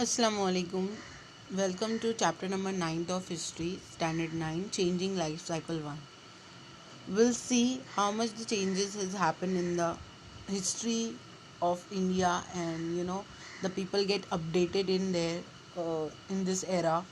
Assalamu alaikum. Welcome to chapter number 9 of history, standard 9, changing life cycle 1. We'll see how much the changes has happened in the history of India, and the people get updated in there in this era.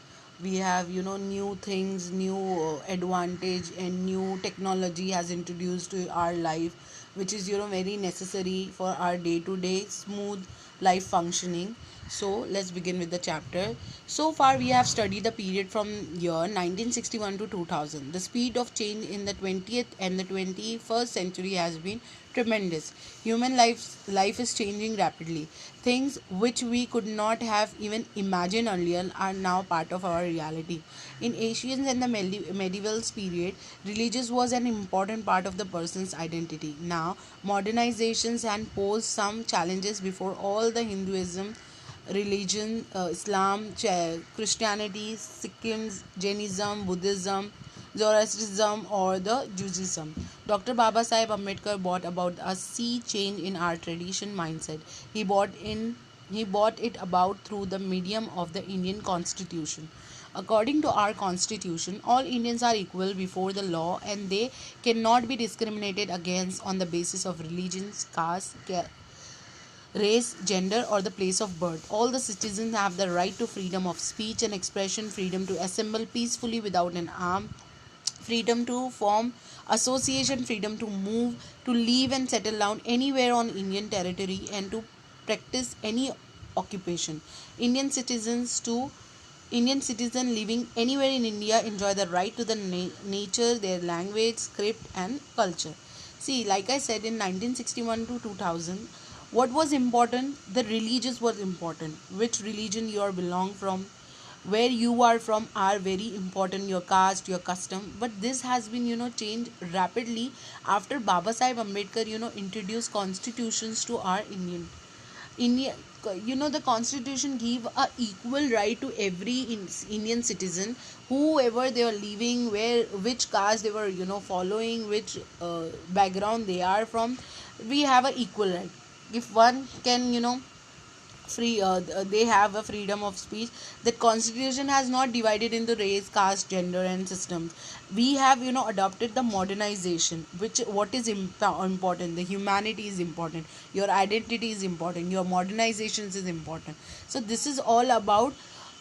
We have new things, new advantage, and new technology has introduced to our life, which is very necessary for our day to day smooth life functioning. So let's begin with the chapter. So far we have studied the period from year 1961 to 2000. The speed of change in the 20th and the 21st century has been tremendous. Human life is changing rapidly. Things which we could not have even imagined earlier are now part of our reality. In ancient and the medieval period, religious was an important part of the person's identity. Now, modernizations and pose some challenges before all the Hinduism, religion, Islam, Christianity, Sikhism, Jainism, Buddhism, Zoroastrianism, or the Judaism. Dr. Baba Sahib Ambedkar brought about a sea change in our tradition mindset. He brought it about through the medium of the Indian Constitution. According to our constitution, all Indians are equal before the law and they cannot be discriminated against on the basis of religion, caste, race, gender, or the place of birth. All the citizens have the right to freedom of speech and expression, freedom to assemble peacefully without an arm, freedom to form association, freedom to move, to live and settle down anywhere on Indian territory, and to practice any occupation. Indian citizens to Indian citizen living anywhere in India enjoy the right to the nature, their language, script, and culture. See, like I said, in 1961 to 2000, what was important? The religious was important. Which religion you are belong from, where you are from are very important. Your caste, your custom. But this has been changed rapidly after Baba Sahib Ambedkar introduced constitutions to our India. The constitution give a equal right to every Indian citizen, whoever they are living, which caste they were following, which background they are from. We have a equal right. If one can they have a freedom of speech. The constitution has not divided into race, caste, gender, and systems. We have adopted the modernization, which what is important. The humanity is important, your identity is important, your modernizations is important. So this is all about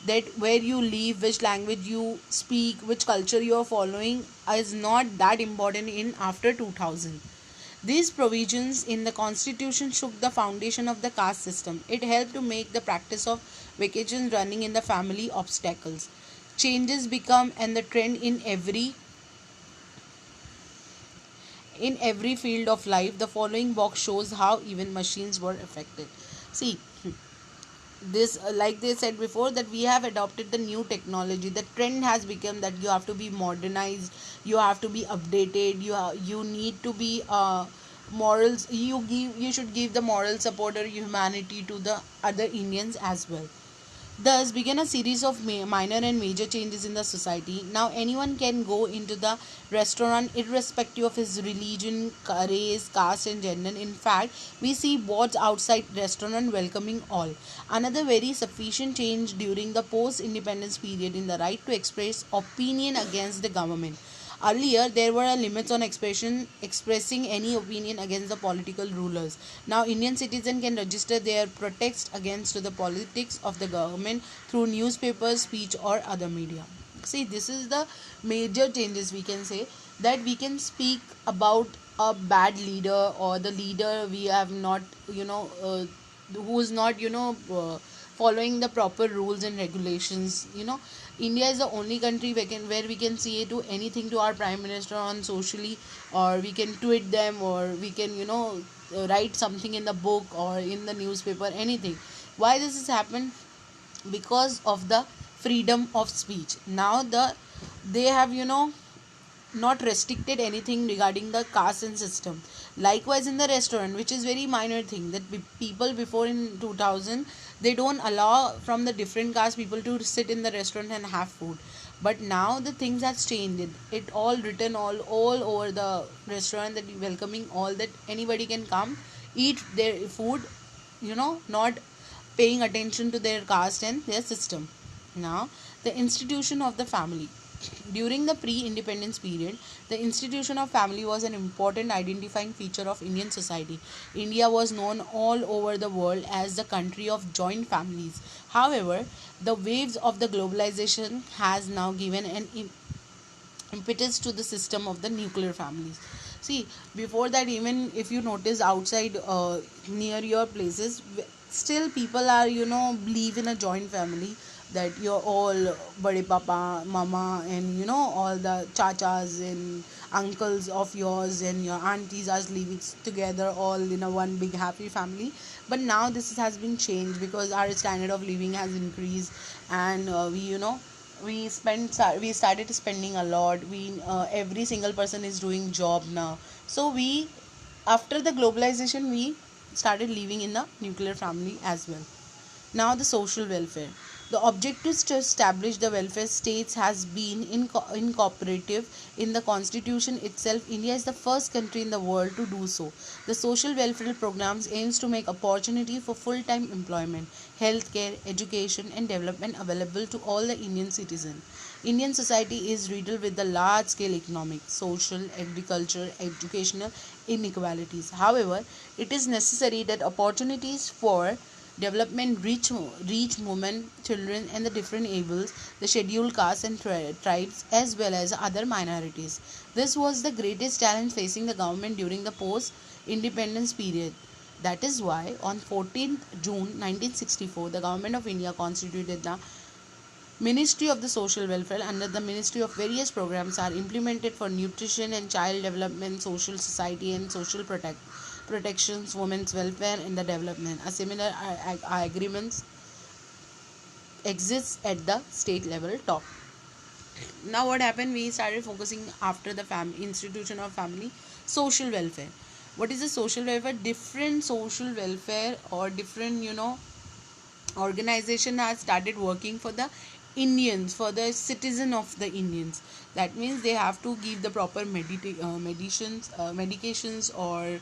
that, where you live, which language you speak, which culture you are following is not that important in after 2000. These provisions in the constitution shook the foundation of the caste system. It helped to make the practice of vacation running in the family obstacles. Changes become and the trend in every field of life. The following box shows how even machines were affected. See, this like they said before, that we have adopted the new technology. The trend has become that you have to be modernized, you have to be updated, you need to be morals, you should give the moral support or humanity to the other Indians as well. Thus began a series of minor and major changes in the society. Now anyone can go into the restaurant irrespective of his religion, race, caste, and gender. In fact, we see boards outside restaurant welcoming all. Another very sufficient change during the post-independence period in the right to express opinion against the government. Earlier, there were limits on expressing any opinion against the political rulers. Now, Indian citizens can register their protest against the politics of the government through newspapers, speech, or other media. See, this is the major changes we can say, that we can speak about a bad leader or the leader we have not, who is not, following the proper rules and regulations. India is the only country where we can say to anything to our prime minister on socially, or we can tweet them, or we can write something in the book or in the newspaper, anything. Why this has happened? Because of the freedom of speech. Now they have not restricted anything regarding the caste and system. Likewise in the restaurant, which is very minor thing, that people before in 2000, they don't allow from the different caste people to sit in the restaurant and have food. But now the things has changed. It all written all over the restaurant, that welcoming all, that anybody can come eat their food, not paying attention to their caste and their system. Now, the institution of the family. During the pre-independence period, the institution of family was an important identifying feature of Indian society. India was known all over the world as the country of joint families. However, the waves of the globalization has now given an impetus to the system of the nuclear families. See, before that, even if you notice outside near your places, still people are, believe in a joint family, that you're all bade papa mama and all the chachas and uncles of yours and your aunties are living together all in a one big happy family. But now this has been changed because our standard of living has increased, and we started spending a lot. We Every single person is doing job now, so we, after the globalization, we started living in a nuclear family as well. Now, the social welfare. The objective to establish the welfare states has been incorporative in the constitution itself. India is the first country in the world to do so. The social welfare programs aims to make opportunity for full-time employment, healthcare, education, and development available to all the Indian citizens. Indian society is riddled with the large-scale economic, social, agricultural, educational inequalities. However, it is necessary that opportunities for development reach women, children, and the different ables, the scheduled castes and tribes, as well as other minorities. This was the greatest challenge facing the government during the post-independence period. That is why, on 14th June 1964, the Government of India constituted the Ministry of the Social Welfare. Under the Ministry of various programs are implemented for nutrition and child development, social society and social protections, women's welfare and the development. A similar agreements exists at the state level top. Now what happened? We started focusing after the family institution of family, social welfare. What is the social welfare? Different social welfare or different organization has started working for the Indians, for the citizen of the Indians. That means they have to give the proper medications or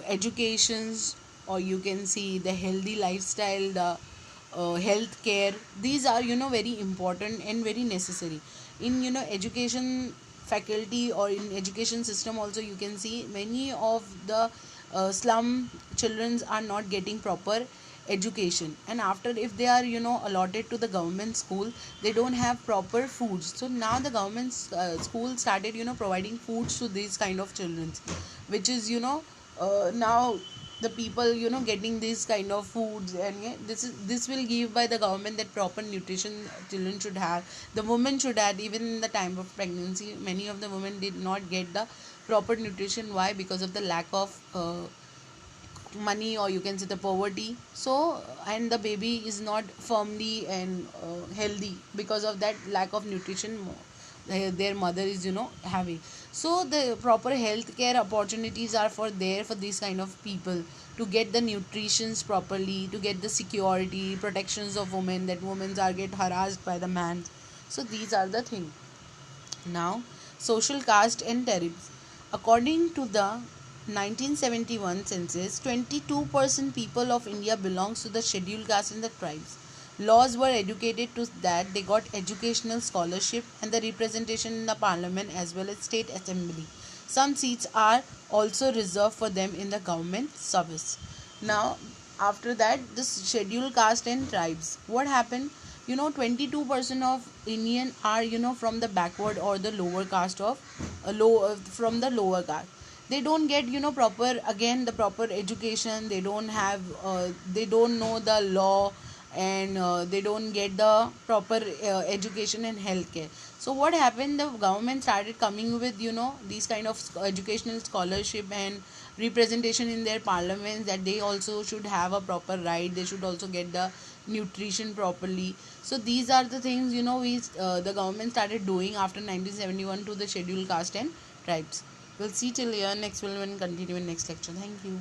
educations, or you can see the healthy lifestyle, the health care. These are very important and very necessary in education faculty or in education system. Also, you can see many of the slum children are not getting proper education, and after, if they are allotted to the government school, they don't have proper foods. So now the government school started providing foods to these kind of children, which is now the people getting these kind of foods. And yeah, this will give by the government that proper nutrition children should have, the women should have. Even in the time of pregnancy, many of the women did not get the proper nutrition. Why? Because of the lack of money, or you can say the poverty. So, and the baby is not firmly and healthy because of that lack of nutrition their mother is having. So the proper health care opportunities are for there for these kind of people to get the nutritions properly, to get the security protections of women, that women are get harassed by the man. So these are the thing. Now, social caste and tariffs. According to the 1971 census, 22% people of India belongs to the scheduled caste and the tribes. Laws were educated to that they got educational scholarship and the representation in the parliament as well as state assembly. Some seats are also reserved for them in the government service. Now, after that, this scheduled caste and tribes. What happened? 22% of Indian are from the backward or the lower caste of from the lower caste. They don't get proper, again, the proper education. They don't have they don't know the law, and they don't get the proper education and healthcare. So what happened? The government started coming with these kind of educational scholarship and representation in their parliaments, that they also should have a proper right, they should also get the nutrition properly. So these are the things we the government started doing after 1971 to the scheduled caste and tribes. We'll see till here. Next we'll continue in next lecture. Thank you.